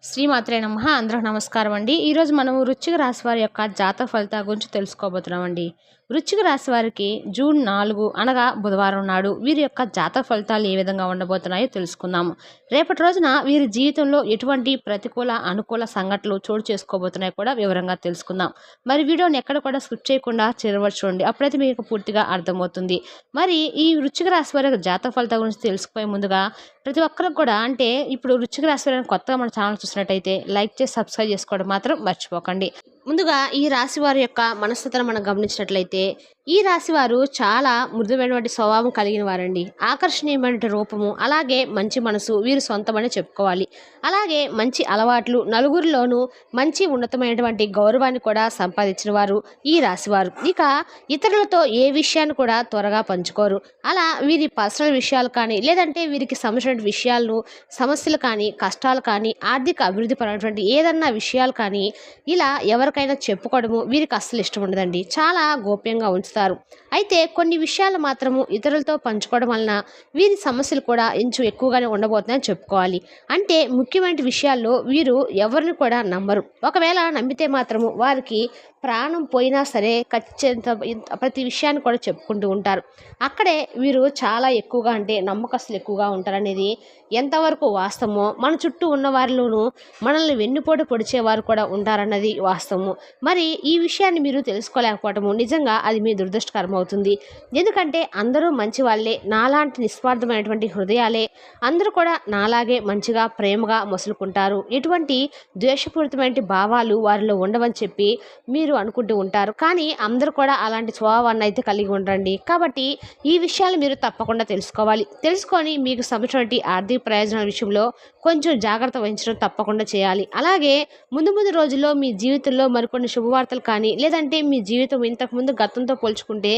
శ్రీమాత్రే నమః. అందరికి నమస్కారం అండి. ఈరోజు మనం వృశ్చిక రాశి వారి యొక్క జాతక ఫలితాల గురించి తెలుసుకోబోతున్నామండి. వృశ్చిక రాశి వారికి జూన్ 4 అనగా బుధవారం నాడు వీరి యొక్క జాతక ఫలితాలు ఏ విధంగా ఉండబోతున్నాయో తెలుసుకుందాము. రేపటి రోజున వీరి జీవితంలో ఎటువంటి ప్రతికూల అనుకూల సంఘటనలు చోటు చేసుకోబోతున్నాయో కూడా వివరంగా తెలుసుకుందాం. మరి వీడియోని ఎక్కడ కూడా స్కిప్ చేయకుండా చివరి చూడండి, అప్పుడైతే మీకు పూర్తిగా అర్థమవుతుంది. మరి ఈ వృశ్చిక రాశి వారి యొక్క జాతక ఫలితాల గురించి తెలుసుకునే ముందుగా ప్రతి ఒక్కరికి కూడా ఇప్పుడు వృశ్చిక రాశి వారిని కొత్తగా మన ఛానల్ చూసినట్టయితే లైక్ చేసి సబ్స్క్రైబ్ చేసుకోవడం మాత్రం మర్చిపోకండి. ముందుగా ఈ రాశి వారి యొక్క మనస్తత్వం మనం గమనించినట్లయితే ఈ రాశి వారు చాలా మృదువైనటువంటి స్వభావం కలిగిన వారండి. ఆకర్షణీయమైన రూపము, అలాగే మంచి మనసు వీరు సొంతమని చెప్పుకోవాలి. అలాగే మంచి అలవాట్లు, నలుగురిలోనూ మంచి ఉన్నతమైనటువంటి గౌరవాన్ని కూడా సంపాదించిన వారు ఈ రాశివారు. ఇక ఇతరులతో ఏ విషయాన్ని కూడా త్వరగా పంచుకోరు. అలా వీరి పర్సనల్ విషయాలు కానీ, లేదంటే వీరికి సంబంధించిన విషయాలను, సమస్యలు కానీ, కష్టాలు కానీ, ఆర్థిక అభివృద్ధి పరమైనటువంటి ఏదన్నా విషయాలు కానీ ఇలా ఎవరికైనా చెప్పుకోవడము వీరికి అస్సలు ఇష్టం ఉండదండి. చాలా గోప్యంగా ఉంచుతారు. అయితే కొన్ని విషయాలు మాత్రము ఇతరులతో పంచుకోవడం వలన వీరి సమస్యలు కూడా ఇంచు ఎక్కువగానే ఉండబోతున్నాయని చెప్పుకోవాలి. అంటే ముఖ్యమైన విషయాల్లో వీరు ఎవరిని కూడా నమ్మరు. ఒకవేళ నమ్మితే మాత్రము వారికి ప్రాణం పోయినా సరే ఖచ్చితంగా ప్రతి విషయాన్ని కూడా చెప్పుకుంటూ ఉంటారు. అక్కడే వీరు చాలా ఎక్కువగా అంటే నమ్మకస్తులు ఎక్కువగా ఉంటారనేది ఎంతవరకు వాస్తవమో, మన చుట్టూ ఉన్న వారిలోనూ మనల్ని వెన్నుపోటు పొడిచేవారు కూడా ఉంటారన్నది వాస్తవము. మరి ఈ విషయాన్ని మీరు తెలుసుకోలేకపోవటము నిజంగా అది మీ దురదృష్టకరం అవుతుంది. ఎందుకంటే అందరూ మంచి వాళ్ళే, నాలాంటి నిస్వార్థమైనటువంటి హృదయాలే, అందరూ కూడా నాలాగే మంచిగా ప్రేమగా మసులుకుంటారు, ఎటువంటి ద్వేషపూరితమైన భావాలు వారిలో ఉండవని చెప్పి మీరు అనుకుంటూ ఉంటారు. కానీ అందరూ కూడా అలాంటి స్వభావాన్ని అయితే కలిగి ఉండరండి. కాబట్టి ఈ విషయాలు మీరు తప్పకుండా తెలుసుకోవాలి. తెలుసుకొని మీకు సంబంధించిన ఆర్థిక ప్రయోజనాల విషయంలో కొంచెం జాగ్రత్త వహించడం తప్పకుండా చేయాలి. అలాగే ముందు రోజుల్లో మీ జీవితంలో మరికొన్ని శుభవార్తలు కానీ, లేదంటే మీ జీవితం ఇంతకుముందు గతంతో పోల్చుకుంటే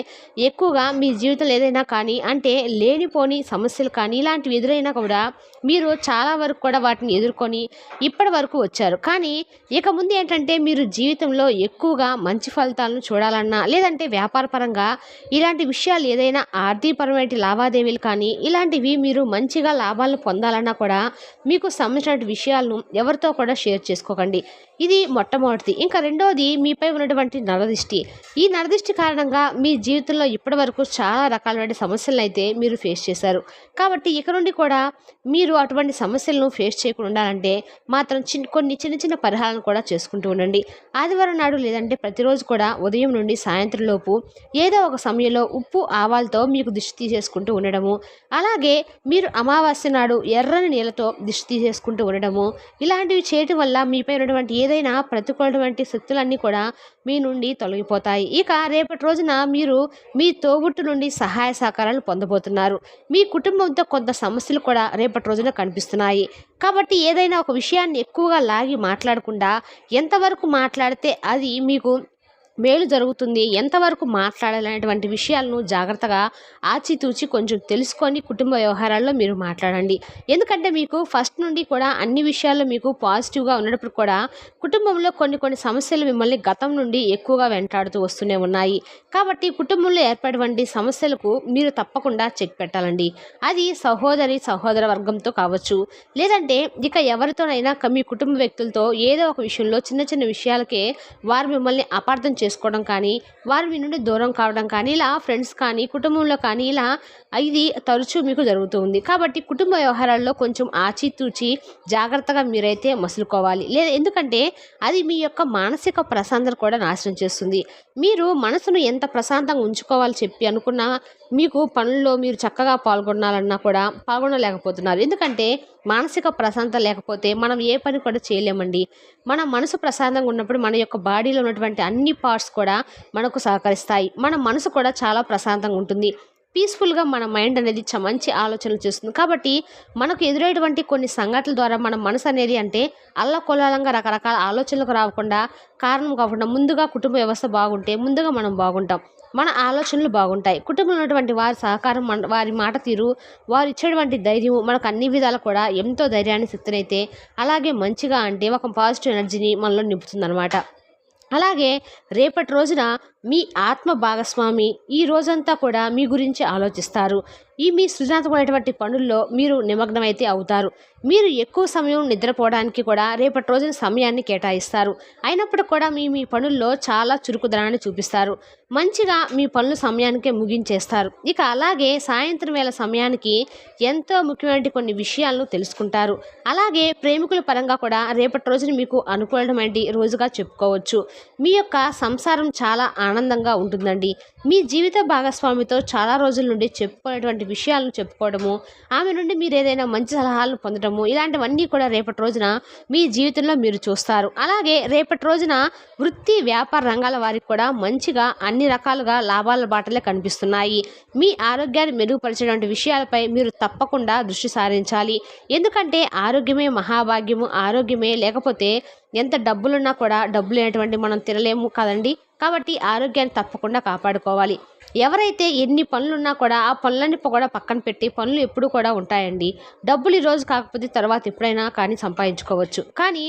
ఎక్కువగా మీ జీవితంలో ఏదైనా కానీ అంటే లేనిపోని సమస్యలు కానీ ఇలాంటివి ఎదురైనా కూడా మీరు చాలా వరకు కూడా వాటిని ఎదుర్కొని ఇప్పటి వరకు వచ్చారు. కానీ ఇక ముందు ఏంటంటే మీరు జీవితంలో ఎక్కువగా మంచి ఫలితాలను చూడాలన్నా, లేదంటే వ్యాపారపరంగా ఇలాంటి విషయాలు ఏదైనా ఆర్థికపరమైన లావాదేవీలు కానీ ఇలాంటివి మీరు మంచిగా లాభాలను పొందాలన్నా కూడా మీకు సంబంధించిన విషయాలను ఎవరితో కూడా షేర్ చేసుకోకండి. ఇది మొట్టమొదటిది. ఇంకా రెండవది, మీపై ఉన్నటువంటి నరదిష్టి. ఈ నరదిష్టి కారణంగా మీ జీవితంలో ఇప్పటి వరకు చాలా రకాలైన సమస్యలను అయితే మీరు ఫేస్ చేశారు. కాబట్టి ఇక నుండి కూడా మీరు అటువంటి సమస్యలను ఫేస్ చేయకుండా ఉండాలంటే మాత్రం కొన్ని చిన్న పరిహారాలను కూడా చేసుకుంటూ ఉండండి. ఆదివారం నాడు లేదంటే ప్రతిరోజు కూడా ఉదయం నుండి సాయంత్రం లోపు ఏదో ఒక సమయంలో ఉప్పు ఆవాలతో మీకు దిష్టి తీసేసుకుంటూ ఉండడము, అలాగే మీరు అమావాస్య నాడు ఎర్రని నీళ్ళతో దిష్టి తీసేసుకుంటూ ఉండడము, ఇలాంటివి చేయటం వల్ల మీపై ఉన్నటువంటి ఏదైనా ప్రతికూలటువంటి శక్తులన్నీ కూడా మీ నుండి తొలగిపోతాయి. ఇక రేపటి రోజున మీరు మీ తోబుట్టు నుండి సహాయ సహకారాలు పొందబోతున్నారు. మీ కుటుంబంతో కొంత సమస్యలు కూడా రేపటి రోజున కనిపిస్తున్నాయి. కాబట్టి ఏదైనా ఒక విషయాన్ని ఎక్కువగా లాగి మాట్లాడకుండా ఎంతవరకు మాట్లాడితే అది మీకు మేలు జరుగుతుంది, ఎంతవరకు మాట్లాడాలనేటువంటి విషయాలను జాగ్రత్తగా ఆచితూచి కొంచెం తెలుసుకొని కుటుంబ వ్యవహారాల్లో మీరు మాట్లాడండి. ఎందుకంటే మీకు ఫస్ట్ నుండి కూడా అన్ని విషయాల్లో మీకు పాజిటివ్గా ఉన్నప్పుడు కూడా కుటుంబంలో కొన్ని సమస్యలు మిమ్మల్ని గతం నుండి ఎక్కువగా వెంటాడుతూ వస్తూనే ఉన్నాయి. కాబట్టి కుటుంబంలో ఏర్పడేటువంటి సమస్యలకు మీరు తప్పకుండా చెక్ పెట్టాలండి. అది సహోదర వర్గంతో కావచ్చు, లేదంటే ఇక ఎవరితోనైనా మీ కుటుంబ వ్యక్తులతో ఏదో ఒక విషయంలో చిన్న విషయాలకే వారు మిమ్మల్ని అపార్థం చేసుకోవడం కానీ, వారు మీ నుండి దూరం కావడం కానీ, ఇలా ఫ్రెండ్స్ కానీ కుటుంబంలో కానీ ఇలా ఇది తరచూ మీకు జరుగుతుంది. కాబట్టి కుటుంబ వ్యవహారాల్లో కొంచెం ఆచితూచి జాగ్రత్తగా మీరైతే మసులుకోవాలి. ఎందుకంటే అది మీ యొక్క మానసిక ప్రశాంతత కూడా నాశనం చేస్తుంది. మీరు మనసును ఎంత ప్రశాంతంగా ఉంచుకోవాలి చెప్పి అనుకున్నా మీకు పనుల్లో మీరు చక్కగా పాల్గొనాలన్నా కూడా పాల్గొనలేకపోతున్నారు. ఎందుకంటే మానసిక ప్రశాంతత లేకపోతే మనం ఏ పని కూడా చేయలేమండి. మన మనసు ప్రశాంతంగా ఉన్నప్పుడు మన యొక్క బాడీలో ఉన్నటువంటి అన్ని పార్ట్స్ కూడా మనకు సహకరిస్తాయి. మన మనసు కూడా చాలా ప్రశాంతంగా ఉంటుంది. పీస్ఫుల్గా మన మైండ్ అనేది మంచి ఆలోచనలు చేస్తుంది. కాబట్టి మనకు ఎదురైనటువంటి కొన్ని సంఘటనల ద్వారా మన మనసు అనేది అంటే అల్లకొల్లాలంగా రకరకాల ఆలోచనలకు రాకుండా కారణం కాకుండా ముందుగా కుటుంబ వ్యవస్థ బాగుంటే ముందుగా మనం బాగుంటాం, మన ఆలోచనలు బాగుంటాయి. కుటుంబంలో ఉన్నటువంటి వారి సహకారం, వారి మాట తీరు, వారు ఇచ్చేటువంటి ధైర్యం మనకు అన్ని విధాలు కూడా ఎంతో ధైర్యాన్ని శక్తినైతే అలాగే మంచిగా అంటే ఒక పాజిటివ్ ఎనర్జీని మనలో నింపుతుందన్నమాట. అలాగే రేపటి రోజున మీ ఆత్మ భాగస్వామి ఈ రోజంతా కూడా మీ గురించి ఆలోచిస్తారు. ఈ మీ సృజనాత్మకమైనటువంటి పనుల్లో మీరు నిమగ్నమైతే అవుతారు. మీరు ఎక్కువ సమయం నిద్రపోవడానికి కూడా రేపటి రోజున సమయాన్ని కేటాయిస్తారు. అయినప్పటికి కూడా మీ మీ పనుల్లో చాలా చురుకుదనాన్ని చూపిస్తారు. మంచిగా మీ పనులు సమయానికే ముగించేస్తారు. ఇక అలాగే సాయంత్రం వేళ సమయానికి ఎంతో ముఖ్యమైన కొన్ని విషయాలను తెలుసుకుంటారు. అలాగే ప్రేమికుల పరంగా కూడా రేపటి రోజున మీకు అనుకూలమైన రోజుగా చెప్పుకోవచ్చు. మీ యొక్క సంసారం చాలా ఆనందంగా ఉంటుందండి. మీ జీవిత భాగస్వామితో చాలా రోజుల నుండి చెప్పుకునేటువంటి విషయాలను చెప్పుకోవడము, ఆమె నుండి మీరు ఏదైనా మంచి సలహాలను పొందడము, ఇలాంటివన్నీ కూడా రేపటి రోజున మీ జీవితంలో మీరు చూస్తారు. అలాగే రేపటి రోజున వృత్తి వ్యాపార రంగాల వారికి కూడా మంచిగా అన్ని రకాలుగా లాభాల బాటలే కనిపిస్తున్నాయి. మీ ఆరోగ్యాన్ని మెరుగుపరిచేటువంటి విషయాలపై మీరు తప్పకుండా దృష్టి సారించాలి. ఎందుకంటే ఆరోగ్యమే మహాభాగ్యము. ఆరోగ్యమే లేకపోతే ఎంత డబ్బులున్నా కూడా డబ్బులు అనేటువంటి మనం తినలేము కదండి. కాబట్టి ఆరోగ్యాన్ని తప్పకుండా కాపాడుకోవాలి. ఎవరైతే ఎన్ని పనులున్నా కూడా ఆ పనులన్నీ కూడా పక్కన పెట్టి పనులు ఎప్పుడు కూడా ఉంటాయండి. డబ్బులు ఈరోజు కాకపోతే తర్వాత ఎప్పుడైనా కానీ సంపాదించుకోవచ్చు. కానీ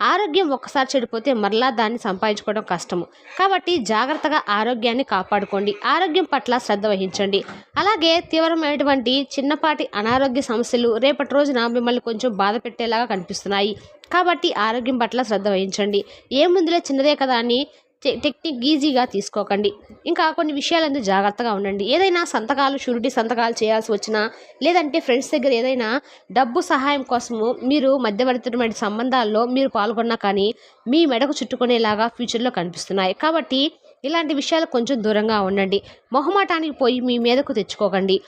ఆరోగ్యం ఒక్కసారి చెడిపోతే మరలా దాన్ని సంపాదించుకోవడం కష్టము. కాబట్టి జాగ్రత్తగా ఆరోగ్యాన్ని కాపాడుకోండి. ఆరోగ్యం పట్ల శ్రద్ధ వహించండి. అలాగే తీవ్రమైనటువంటి చిన్నపాటి అనారోగ్య సమస్యలు రేపటి రోజున మిమ్మల్ని కొంచెం బాధ పెట్టేలాగా కనిపిస్తున్నాయి. కాబట్టి ఆరోగ్యం పట్ల శ్రద్ధ వహించండి. ఏముందిలే చిన్నదే కదా అని టెక్నిక్ ఈజీగా తీసుకోకండి. ఇంకా కొన్ని విషయాలందు జాగ్రత్తగా ఉండండి. ఏదైనా సంతకాలు షూరిటీ సంతకాలు చేయాల్సి వచ్చినా, లేదంటే ఫ్రెండ్స్ దగ్గర ఏదైనా డబ్బు సహాయం కోసము మీరు మధ్యవర్తిమైన సంబంధాల్లో మీరు పాల్గొన్నా కానీ మీ మెడకు చుట్టుకునేలాగా ఫ్యూచర్లో కనిపిస్తున్నాయి. కాబట్టి ఇలాంటి విషయాలు కొంచెం దూరంగా ఉండండి. మొహమాటానికి పోయి మీ మీదకు తెచ్చుకోకండి.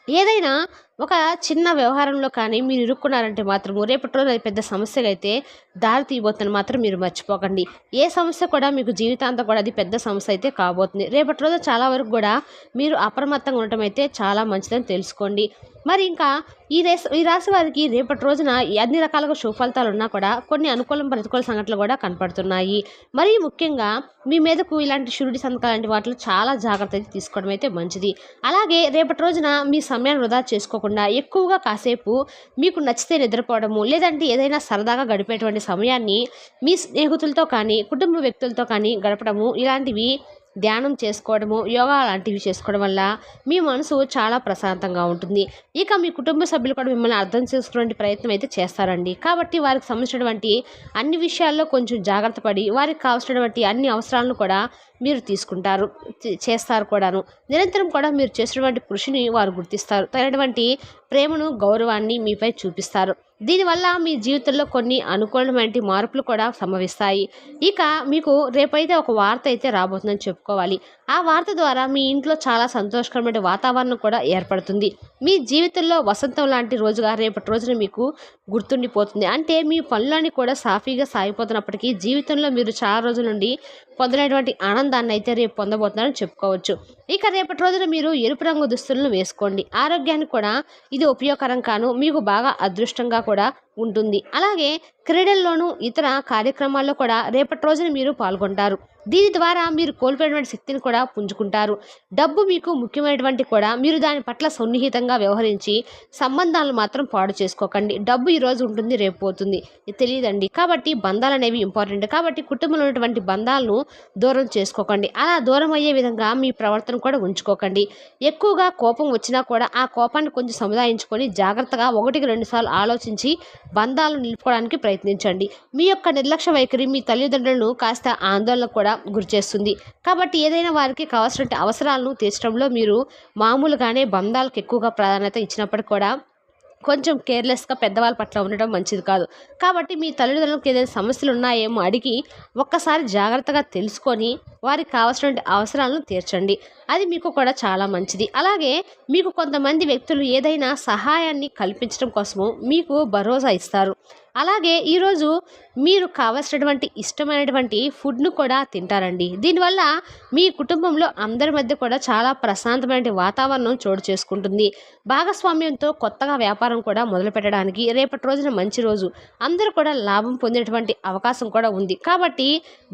ఏదైనా ఒక చిన్న వ్యవహారంలో కానీ మీరు ఇరుక్కున్నారంటే మాత్రము రేపటి రోజు అది పెద్ద సమస్యగా అయితే దారి తీయబోతుందని మాత్రం మీరు మర్చిపోకండి. ఏ సమస్య కూడా మీకు జీవితాంతం కూడా అది పెద్ద సమస్య అయితే కాబోతుంది. రేపటి రోజు చాలా వరకు కూడా మీరు అప్రమత్తంగా ఉండటం అయితే చాలా మంచిదని తెలుసుకోండి. మరి ఇంకా ఈ రాశి వారికి రేపటి రోజున అన్ని రకాలుగా శుభఫలితాలు ఉన్నా కూడా కొన్ని అనుకూల ప్రతికూల సంఘటనలు కూడా కనపడుతున్నాయి. మరీ ముఖ్యంగా మీ మీదకు ఇలాంటి షూరిటీ సంతకాలు లాంటి వాటిలో చాలా జాగ్రత్త అయితే తీసుకోవడం అయితే మంచిది. అలాగే రేపటి రోజున మీ సమయాన్ని వృధా చేసుకోకుండా ఎక్కువగా కాసేపు మీకు నచ్చితే నిద్రపోవడము, లేదంటే ఏదైనా సరదాగా గడిపేటువంటి సమయాన్ని మీ స్నేహితులతో కానీ కుటుంబ వ్యక్తులతో కానీ గడపడము, ఇలాంటివి ధ్యానం చేసుకోవడము, యోగా లాంటివి చేసుకోవడం వల్ల మీ మనసు చాలా ప్రశాంతంగా ఉంటుంది. ఇక మీ కుటుంబ సభ్యులు కూడా మిమ్మల్ని అర్థం చేసుకునే ప్రయత్నం అయితే చేస్తారండి. కాబట్టి వారికి సంబంధించినటువంటి అన్ని విషయాల్లో కొంచెం జాగ్రత్త పడి వారికి కావాల్సినటువంటి అన్ని అవసరాలను కూడా మీరు తీసుకుంటారు, చేస్తారు కూడాను. నిరంతరం కూడా మీరు చేసినటువంటి కృషిని వారు గుర్తిస్తారు. తగినటువంటి ప్రేమను గౌరవాన్ని మీపై చూపిస్తారు. దీనివల్ల మీ జీవితంలో కొన్ని అనుకూలమైన మార్పులు కూడా సంభవిస్తాయి. ఇక మీకు రేపైతే ఒక వార్త అయితే రాబోతుందని చెప్పుకోవాలి. ఆ వార్త ద్వారా మీ ఇంట్లో చాలా సంతోషకరమైన వాతావరణం కూడా ఏర్పడుతుంది. మీ జీవితంలో వసంతం లాంటి రోజుగా రేపటి రోజున మీకు గుర్తుండిపోతుంది. అంటే మీ పనులన్నీ కూడా సాఫీగా సాగిపోతున్నప్పటికీ జీవితంలో మీరు చాలా రోజుల నుండి పొందినటువంటి ఆనందాన్ని అయితే రేపు పొందబోతున్నారని చెప్పుకోవచ్చు. ఇక రేపటి రోజున మీరు ఎరుపు రంగు దుస్తులను వేసుకోండి. ఆరోగ్యానికి కూడా ఇది ఉపయోగకరం కాను, మీకు బాగా అదృష్టంగా కూడా ఉంటుంది. అలాగే క్రీడల్లోనూ ఇతర కార్యక్రమాల్లో కూడా రేపటి రోజున మీరు పాల్గొంటారు. దీని ద్వారా మీరు కోల్పోయినటువంటి శక్తిని కూడా పుంజుకుంటారు. డబ్బు మీకు ముఖ్యమైనటువంటి కూడా మీరు దాని పట్ల సన్నిహితంగా వ్యవహరించి సంబంధాలను మాత్రం పాడు చేసుకోకండి. డబ్బు ఈరోజు ఉంటుంది, రేపు పోతుంది, ఇది తెలియదండి. కాబట్టి బంధాలు అనేవి ఇంపార్టెంట్. కాబట్టి కుటుంబంలో ఉన్నటువంటి బంధాలను దూరం చేసుకోకండి. అలా దూరం అయ్యే విధంగా మీ ప్రవర్తన కూడా ఉంచుకోకండి. ఎక్కువగా కోపం వచ్చినా కూడా ఆ కోపాన్ని కొంచెం సముదాయించుకొని జాగ్రత్తగా 1-2 సార్లు ఆలోచించి బంధాలను నిలుపుకోవడానికి ప్రయత్నించండి. మీ యొక్క నిర్లక్ష్య వైఖరి మీ తల్లిదండ్రులను కాస్త ఆందోళన కూడా గురిచేస్తుంది. కాబట్టి ఏదైనా వారికి కావాల్సిన అవసరాలను తీర్చడంలో మీరు మామూలుగానే బంధాలకు ఎక్కువగా ప్రాధాన్యత ఇచ్చినప్పటికీ కూడా కొంచెం కేర్లెస్గా పెద్దవాళ్ళ పట్ల ఉండడం మంచిది కాదు. కాబట్టి మీ తల్లిదండ్రులకు ఏదైనా సమస్యలు ఉన్నాయేమో అడిగి ఒక్కసారి జాగ్రత్తగా తెలుసుకొని వారికి కావాల్సిన అవసరాలను తీర్చండి. అది మీకు కూడా చాలా మంచిది. అలాగే మీకు కొంతమంది వ్యక్తులు ఏదైనా సహాయాన్ని కల్పించడం కోసము మీకు భరోసా ఇస్తారు. అలాగే ఈరోజు మీరు కావాల్సినటువంటి ఇష్టమైనటువంటి ఫుడ్ను కూడా తింటారండి. దీనివల్ల మీ కుటుంబంలో అందరి మధ్య కూడా చాలా ప్రశాంతమైన వాతావరణం చోటు చేసుకుంటుంది. భాగస్వామ్యంతో కొత్తగా వ్యాపారం కూడా మొదలు పెట్టడానికి రేపటి రోజున మంచి రోజు. అందరూ కూడా లాభం పొందేటువంటి అవకాశం కూడా ఉంది. కాబట్టి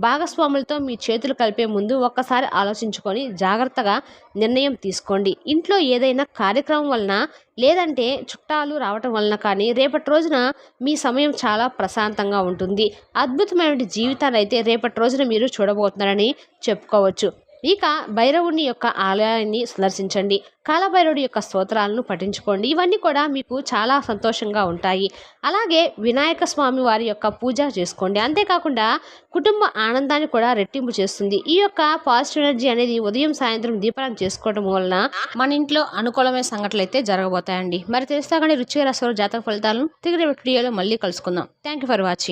భాగస్వాములతో మీ చేతులు కలిపే ముందు ఒక్కసారి ఆలోచించుకొని జాగ్రత్తగా నిర్ణయం తీసుకోండి. ఇంట్లో ఏదైనా కార్యక్రమం వలన లేదంటే చుట్టాలు రావటం వలన కానీ రేపటి రోజున మీ సమయం చాలా ప్రశాంతంగా ఉంటుంది. అద్భుతమైన జీవితాన్ని అయితే రేపటి రోజున మీరు చూడబోతున్నారని చెప్పుకోవచ్చు. ఇక భైరవుని యొక్క ఆలయాన్ని సందర్శించండి. కాలభైరవుడి యొక్క స్తోత్రాలను పఠించుకోండి. ఇవన్నీ కూడా మీకు చాలా సంతోషంగా ఉంటాయి. అలాగే వినాయక స్వామి వారి యొక్క పూజ చేసుకోండి. అంతేకాకుండా కుటుంబ ఆనందాన్ని కూడా రెట్టింపు చేస్తుంది. ఈ యొక్క పాజిటివ్ ఎనర్జీ అనేది ఉదయం సాయంత్రం దీపాలను చేసుకోవడం వలన మన ఇంట్లో అనుకూలమైన సంఘటనలు అయితే జరగబోతాయండి. మరి తెలుస్తా కానీ రుచిగా రాశి జాతక ఫలితాలను తిరిగి వీడియోలో మళ్ళీ కలుసుకుందాం. Thank you for watching.